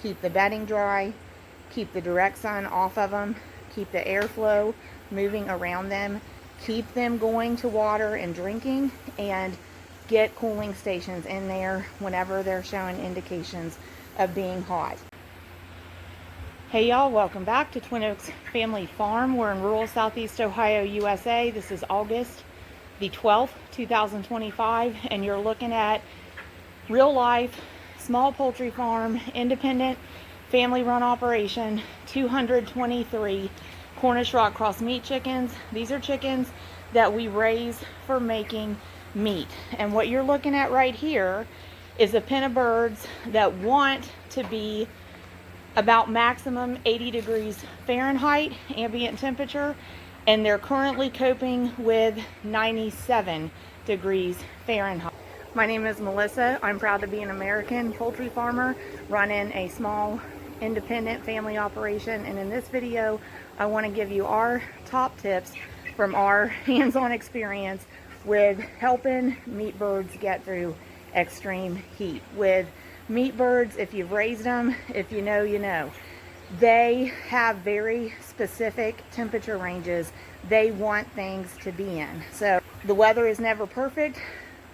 keep the bedding dry, keep the direct sun off of them, keep the airflow moving around them, keep them going to water and drinking, and get cooling stations in there whenever they're showing indications of being hot. Hey y'all, welcome back to Twin Oaks Family Farm. We're in rural Southeast Ohio, USA. This is August the 12th, 2025, and you're looking at real life, small poultry farm, independent, family-run operation, 223 Cornish rock cross meat chickens. These are chickens that we raise for making meat. And what you're looking at right here is a pen of birds that want to be about maximum 80 degrees Fahrenheit ambient temperature, and they're currently coping with 97 degrees Fahrenheit. My name is Melissa. I'm proud to be an American poultry farmer running a small independent family operation, and in this video I want to give you our top tips from our hands-on experience with helping meat birds get through extreme heat. With meat birds, if you've raised them, if you know, you know. They have very specific temperature ranges they want things to be in. So the weather is never perfect.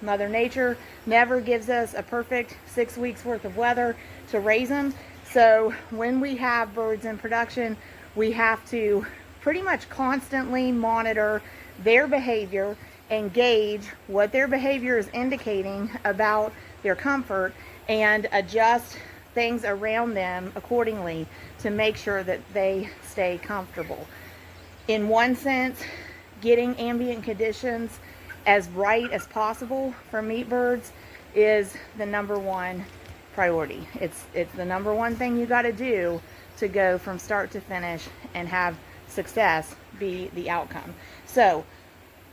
Mother Nature never gives us a perfect 6 weeks worth of weather to raise them. So when we have birds in production, we have to pretty much constantly monitor their behavior and gauge what their behavior is indicating about their comfort and adjust things around them accordingly to make sure that they stay comfortable. In one sense, getting ambient conditions as right as possible for meat birds is the number one priority. It's the number one thing you got to do to go from start to finish and have success be the outcome. So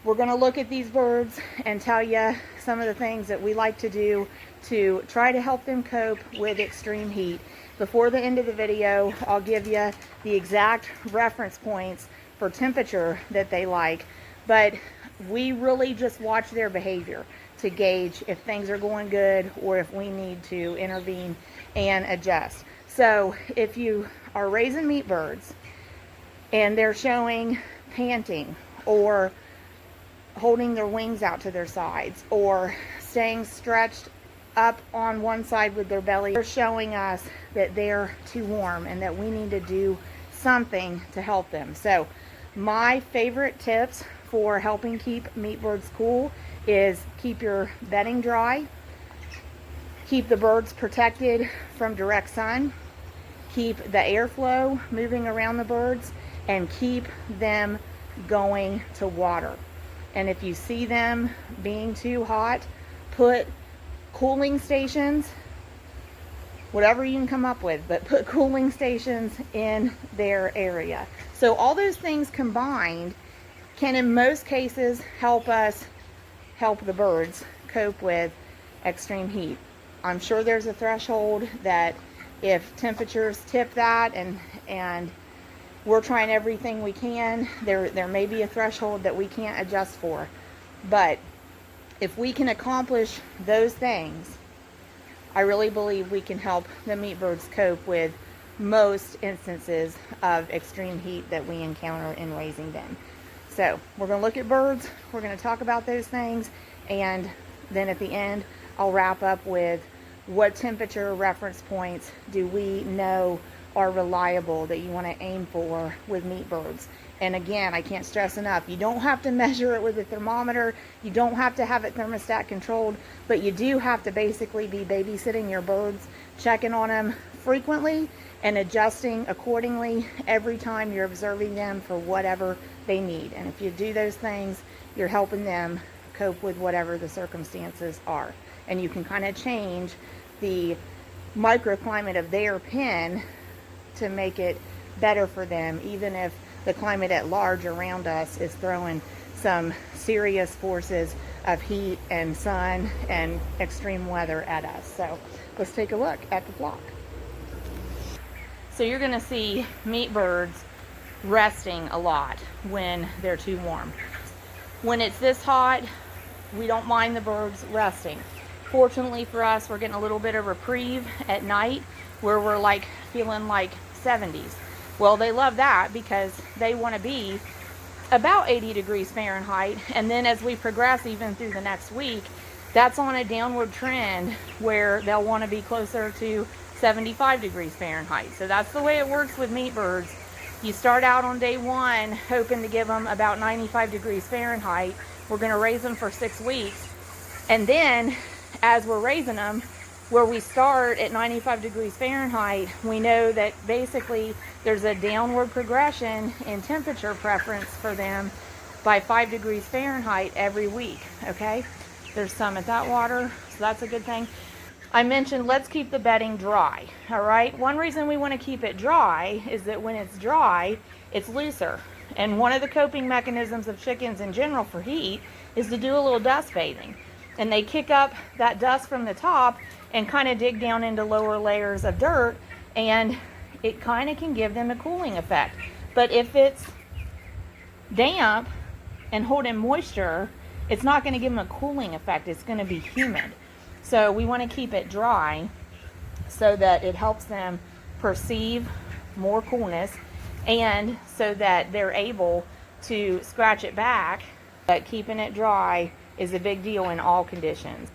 we're going to look at these birds and tell you some of the things that we like to do to try to help them cope with extreme heat. Before the end of the video, I'll give you the exact reference points for temperature that they like, but we really just watch their behavior to gauge if things are going good or if we need to intervene and adjust. So if you are raising meat birds and they're showing panting or holding their wings out to their sides or staying stretched up on one side with their belly, they're showing us that they're too warm and that we need to do something to help them. So my favorite tips for helping keep meat birds cool is keep your bedding dry, keep the birds protected from direct sun, keep the airflow moving around the birds, and keep them going to water. And if you see them being too hot, put cooling stations, whatever you can come up with, but put cooling stations in their area. So all those things combined can in most cases help us help the birds cope with extreme heat. I'm sure there's a threshold that if temperatures tip that and we're trying everything we can, there may be a threshold that we can't adjust for. But if we can accomplish those things, I really believe we can help the meat birds cope with most instances of extreme heat that we encounter in raising them. So we're going to look at birds, we're going to talk about those things, and then at the end I'll wrap up with what temperature reference points do we know are reliable that you want to aim for with meat birds. And again, I can't stress enough, you don't have to measure it with a thermometer, you don't have to have it thermostat controlled, but you do have to basically be babysitting your birds, checking on them frequently and adjusting accordingly every time you're observing them for whatever they need. And if you do those things, you're helping them cope with whatever the circumstances are. And you can kind of change the microclimate of their pen to make it better for them, even if the climate at large around us is throwing some serious forces of heat and sun and extreme weather at us. So let's take a look at the flock. So you're going to see meat birds resting a lot when they're too warm. When it's this hot, we don't mind the birds resting. Fortunately for us, we're getting a little bit of reprieve at night, where we're like feeling like 70s. Well, they love that because they want to be about 80 degrees Fahrenheit. And then as we progress even through the next week, that's on a downward trend where they'll want to be closer to 75 degrees Fahrenheit. So that's the way it works with meat birds. You start out on day one hoping to give them about 95 degrees Fahrenheit. We're going to raise them for 6 weeks. And then as we're raising them, where we start at 95 degrees Fahrenheit, we know that basically there's a downward progression in temperature preference for them by 5 degrees Fahrenheit every week, okay? There's some at that water, so that's a good thing. I mentioned let's keep the bedding dry, all right? One reason we want to keep it dry is that when it's dry, it's looser. And one of the coping mechanisms of chickens in general for heat is to do a little dust bathing. And they kick up that dust from the top and kind of dig down into lower layers of dirt, and it kind of can give them a cooling effect. But if it's damp and holding moisture, it's not going to give them a cooling effect. It's going to be humid. So we want to keep it dry so that it helps them perceive more coolness, and so that they're able to scratch it back. But keeping it dry is a big deal in all conditions.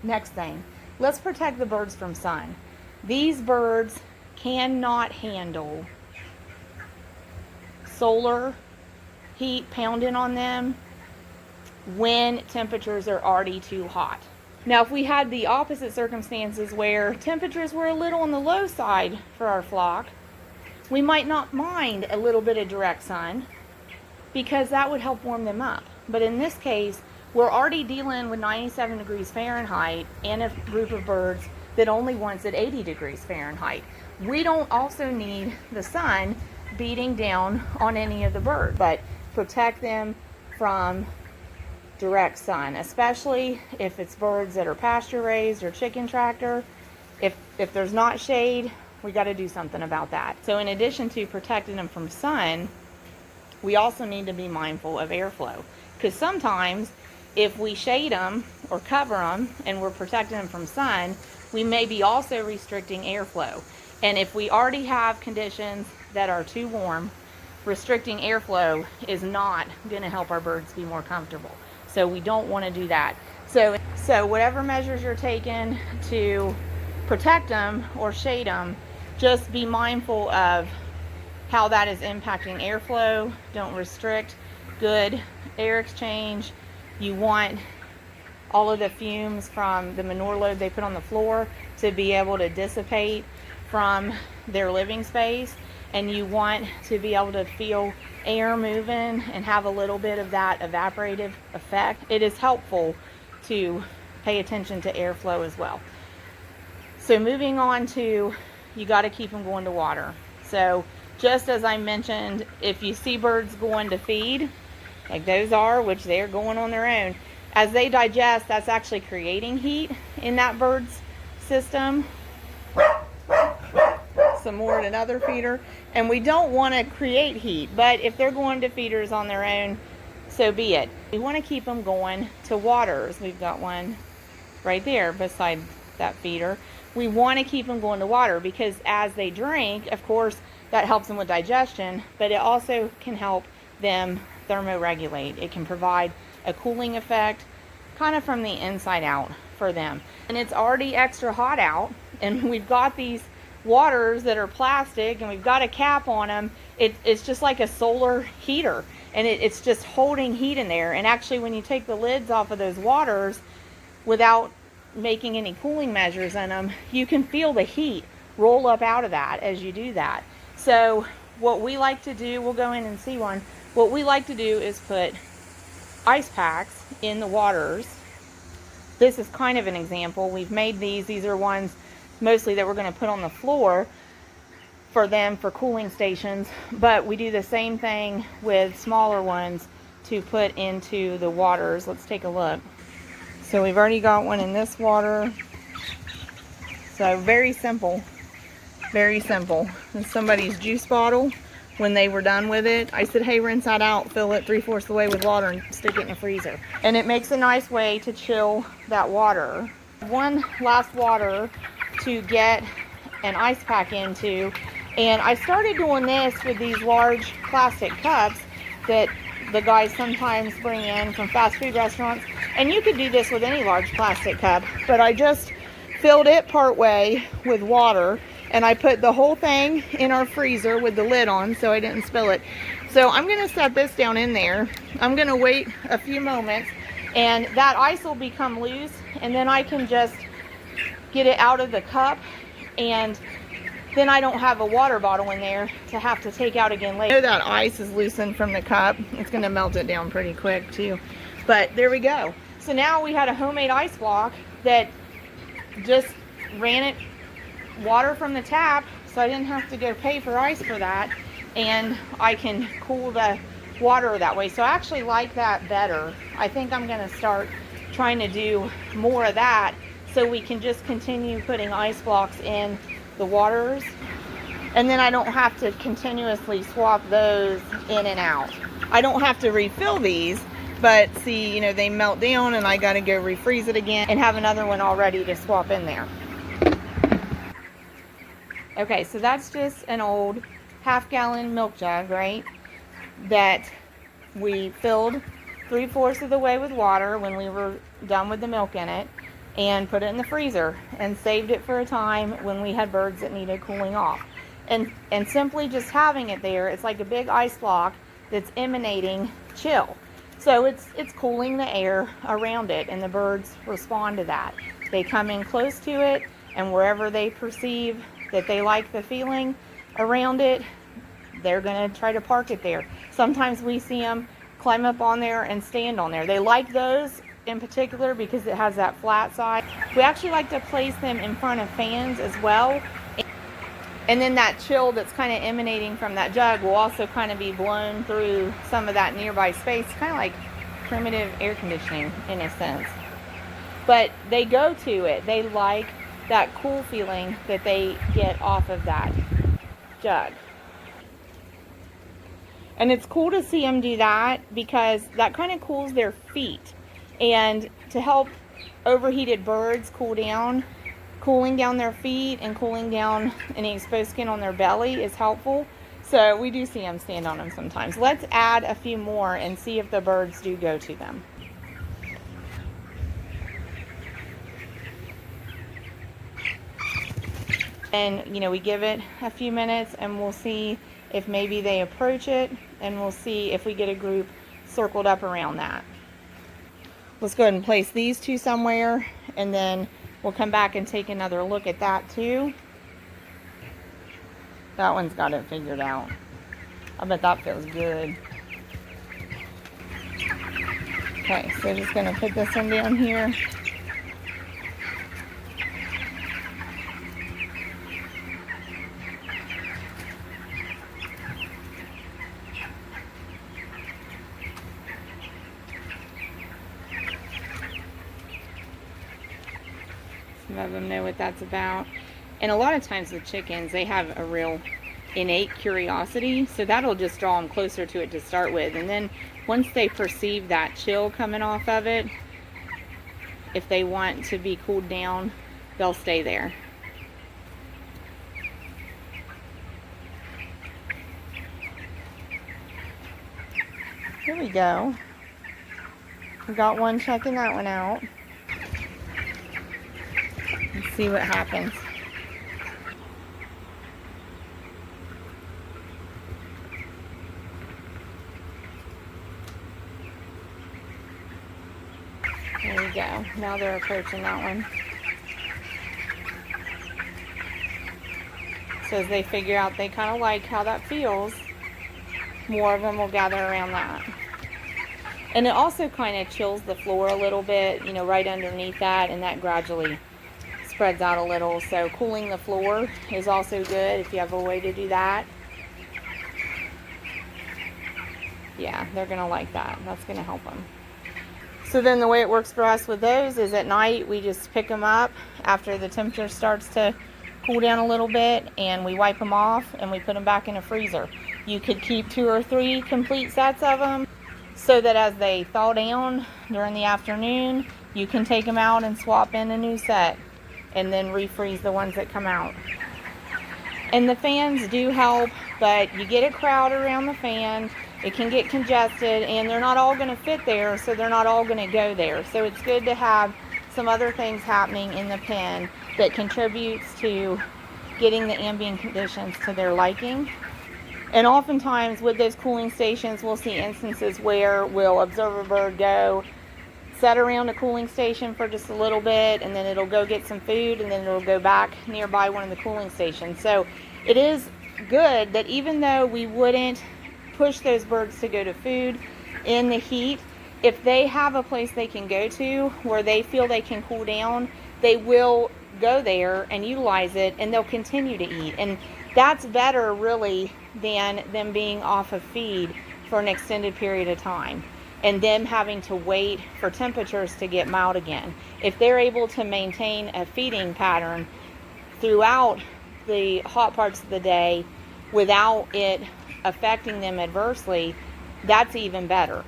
Next thing, let's protect the birds from sun. These birds cannot handle solar heat pounding on them when temperatures are already too hot. Now, if we had the opposite circumstances where temperatures were a little on the low side for our flock, we might not mind a little bit of direct sun because that would help warm them up. But in this case, we're already dealing with 97 degrees Fahrenheit and a group of birds that only wants at 80 degrees Fahrenheit. We don't also need the sun beating down on any of the birds, but protect them from direct sun, especially if it's birds that are pasture raised or chicken tractor. If there's not shade, we got to do something about that. So in addition to protecting them from sun, we also need to be mindful of airflow, because sometimes if we shade them or cover them and we're protecting them from sun, we may be also restricting airflow. And if we already have conditions that are too warm, restricting airflow is not going to help our birds be more comfortable. So we don't want to do that. So whatever measures you're taking to protect them or shade them, just be mindful of how that is impacting airflow. Don't restrict good air exchange. You want all of the fumes from the manure load they put on the floor to be able to dissipate from their living space, and you want to be able to feel air moving and have a little bit of that evaporative effect. It is helpful to pay attention to airflow as well. So moving on to, you got to keep them going to water. So just as I mentioned, if you see birds going to feed, like those are, which they're going on their own, as they digest, that's actually creating heat in that bird's system. Some more at another feeder, and we don't want to create heat, but if they're going to feeders on their own, so be it. We want to keep them going to waters. We've got one right there beside that feeder. We want to keep them going to water because as they drink, of course, that helps them with digestion, but it also can help them thermoregulate. It can provide a cooling effect kind of from the inside out for them. And it's already extra hot out, and we've got these waters that are plastic and we've got a cap on them. It's just like a solar heater, and it's just holding heat in there. And actually, when you take the lids off of those waters without making any cooling measures in them, you can feel the heat roll up out of that as you do that. So what we like to do, we'll go in and see one. What we like to do is put ice packs in the waters. This is kind of an example. We've made these are ones mostly that we're going to put on the floor for them for cooling stations, but we do the same thing with smaller ones to put into the waters. Let's take a look. So we've already got one in this water. So very simple, very simple. In somebody's juice bottle, when they were done with it, I said, hey, rinse that out, fill it 3/4 the way with water and stick it in the freezer. And it makes a nice way to chill that water. One last water to get an ice pack into. And I started doing this with these large plastic cups that the guys sometimes bring in from fast food restaurants. And you could do this with any large plastic cup, but I just filled it part way with water, and I put the whole thing in our freezer with the lid on so I didn't spill it. So I'm gonna set this down in there. I'm gonna wait a few moments, and that ice will become loose, and then I can just get it out of the cup, and then I don't have a water bottle in there to have to take out again later. I know that ice is loosened from the cup. It's gonna melt it down pretty quick too. But there we go. So now we had a homemade ice block that just ran it water from the tap, so I didn't have to go pay for ice for that, and I can cool the water that way. So I actually like that better. I think I'm gonna start trying to do more of that so we can just continue putting ice blocks in the waters, and then I don't have to continuously swap those in and out. I don't have to refill these, but see, you know, they melt down and I got to go refreeze it again and have another one all ready to swap in there. Okay, so that's just an old half-gallon milk jug, right, that we filled 3/4 of the way with water when we were done with the milk in it, and put it in the freezer and saved it for a time when we had birds that needed cooling off. And simply just having it there, it's like a big ice block that's emanating chill. So it's cooling the air around it, and the birds respond to that. They come in close to it, and wherever they perceive that they like the feeling around it, they're gonna try to park it there. Sometimes we see them climb up on there and stand on there. They like those in particular because it has that flat side. We actually like to place them in front of fans as well. And then that chill that's kind of emanating from that jug will also kind of be blown through some of that nearby space, kind of like primitive air conditioning in a sense. But they go to it. They like that cool feeling that they get off of that jug. And it's cool to see them do that because that kind of cools their feet. And to help overheated birds cool down, cooling down their feet and cooling down any exposed skin on their belly is helpful. So we do see them stand on them sometimes. Let's add a few more and see if the birds do go to them. And, you know, we give it a few minutes and we'll see if maybe they approach it, and we'll see if we get a group circled up around that. Let's go ahead and place these two somewhere, and then we'll come back and take another look at that too. That one's got it figured out. I bet that feels good. Okay, so just gonna put this one down here. Some of them know what that's about. And a lot of times with chickens, they have a real innate curiosity, so that'll just draw them closer to it to start with. And then once they perceive that chill coming off of it, if they want to be cooled down, they'll stay there. Here we go. We got one checking that one out. Let's see what happens. There we go. Now they're approaching that one. So as they figure out they kind of like how that feels, more of them will gather around that. And it also kind of chills the floor a little bit, you know, right underneath that, and that gradually spreads out a little. So cooling the floor is also good if you have a way to do that. Yeah, they're going to like that. That's going to help them. So then the way it works for us with those is at night we just pick them up after the temperature starts to cool down a little bit, and we wipe them off and we put them back in a freezer. You could keep 2 or 3 complete sets of them so that as they thaw down during the afternoon, you can take them out and swap in a new set and then refreeze the ones that come out. And the fans do help, but you get a crowd around the fan, it can get congested, and they're not all going to fit there, so they're not all going to go there. So it's good to have some other things happening in the pen that contributes to getting the ambient conditions to their liking. And oftentimes with those cooling stations, we'll see instances where we'll observe a bird go set around a cooling station for just a little bit, and then it'll go get some food, and then it'll go back nearby one of the cooling stations. So it is good that even though we wouldn't push those birds to go to food in the heat, if they have a place they can go to where they feel they can cool down, they will go there and utilize it, and they'll continue to eat. And that's better really than them being off of feed for an extended period of time and them having to wait for temperatures to get mild again. If they're able to maintain a feeding pattern throughout the hot parts of the day without it affecting them adversely, that's even better.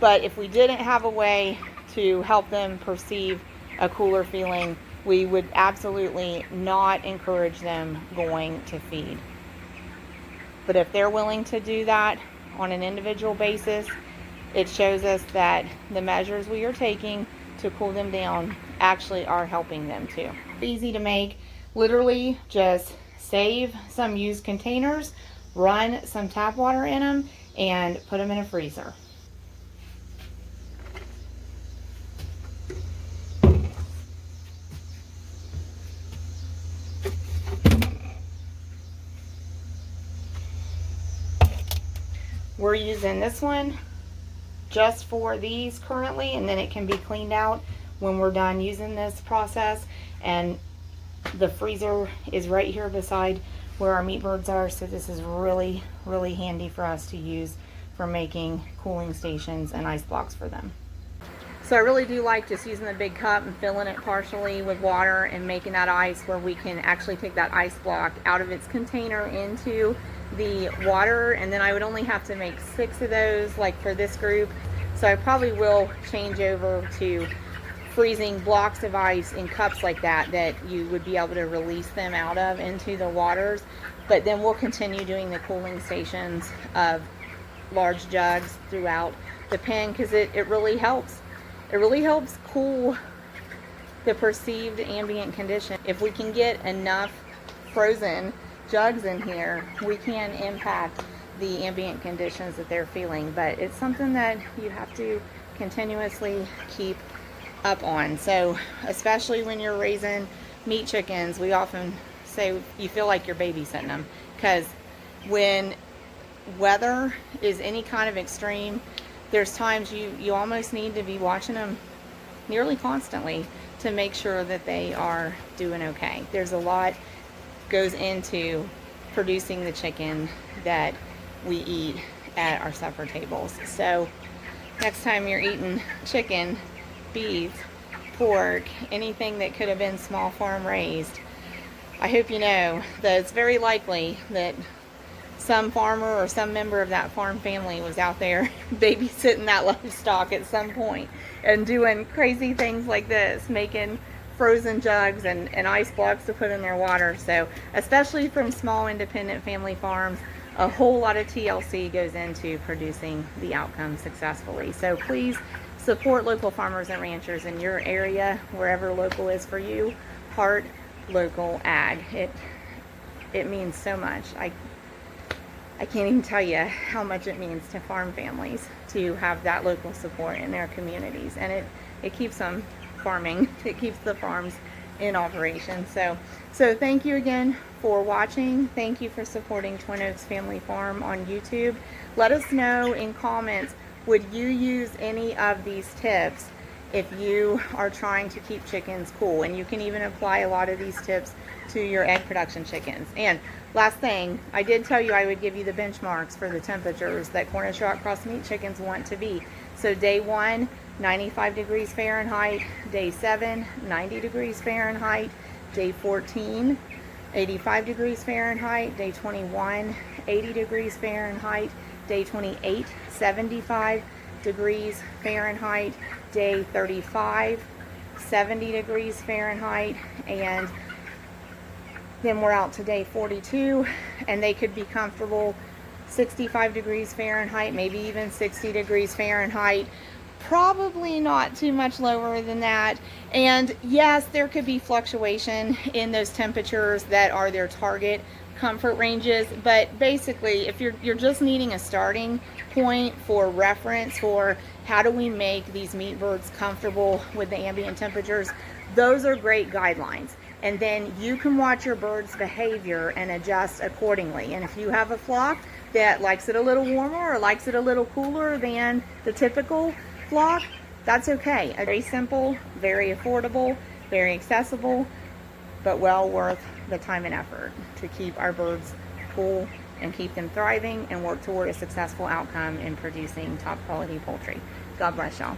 But if we didn't have a way to help them perceive a cooler feeling, we would absolutely not encourage them going to feed. But if they're willing to do that on an individual basis, it shows us that the measures we are taking to cool them down actually are helping them too. Easy to make. Literally just save some used containers, run some tap water in them, and put them in a freezer. We're using this one just for these currently, and then it can be cleaned out when we're done using this process. And the freezer is right here beside where our meat birds are, so this is really, really handy for us to use for making cooling stations and ice blocks for them. So I really do like just using the big cup and filling it partially with water and making that ice where we can actually take that ice block out of its container into the water, and then I would only have to make 6 of those like for this group. So I probably will change over to freezing blocks of ice in cups like that you would be able to release them out of into the waters. But then we'll continue doing the cooling stations of large jugs throughout the pen, because it really helps. It really helps cool the perceived ambient condition. If we can get enough frozen jugs in here, we can impact the ambient conditions that they're feeling. But it's something that you have to continuously keep up on. So especially when you're raising meat chickens, we often say you feel like you're babysitting them, because when weather is any kind of extreme, there's times you almost need to be watching them nearly constantly to make sure that they are doing okay. There's a lot goes into producing the chicken that we eat at our supper tables. So next time you're eating chicken, beef, pork, anything that could have been small farm raised, I hope you know that it's very likely that some farmer or some member of that farm family was out there babysitting that livestock at some point and doing crazy things like this, making frozen jugs and ice blocks to put in their water. So especially from small independent family farms, a whole lot of TLC goes into producing the outcome successfully. So please support local farmers and ranchers in your area, wherever local is for you. Heart local ag. It means so much. I can't even tell you how much it means to farm families to have that local support in their communities, and it keeps them farming. It keeps the farms in operation. So thank you again for watching. Thank you for supporting Twin Oaks Family Farm on YouTube. Let us know in comments, would you use any of these tips if you are trying to keep chickens cool? And you can even apply a lot of these tips to your egg production chickens. And last thing, I did tell you I would give you the benchmarks for the temperatures that Cornish rock cross meat chickens want to be. So day 1, 95 degrees Fahrenheit. Day 7, 90 degrees Fahrenheit. Day 14, 85 degrees Fahrenheit. Day 21, 80 degrees Fahrenheit. Day 28, 75 degrees Fahrenheit. Day 35, 70 degrees Fahrenheit. And then we're out to day 42, and they could be comfortable 65 degrees Fahrenheit, maybe even 60 degrees Fahrenheit. Probably not too much lower than that. And yes, there could be fluctuation in those temperatures that are their target comfort ranges, but basically if you're just needing a starting point for reference for how do we make these meat birds comfortable with the ambient temperatures, those are great guidelines. And then you can watch your bird's behavior and adjust accordingly. And if you have a flock that likes it a little warmer or likes it a little cooler than the typical flock, that's okay. Very simple, very affordable, very accessible, but well worth the time and effort to keep our birds cool and keep them thriving and work toward a successful outcome in producing top quality poultry. God bless y'all.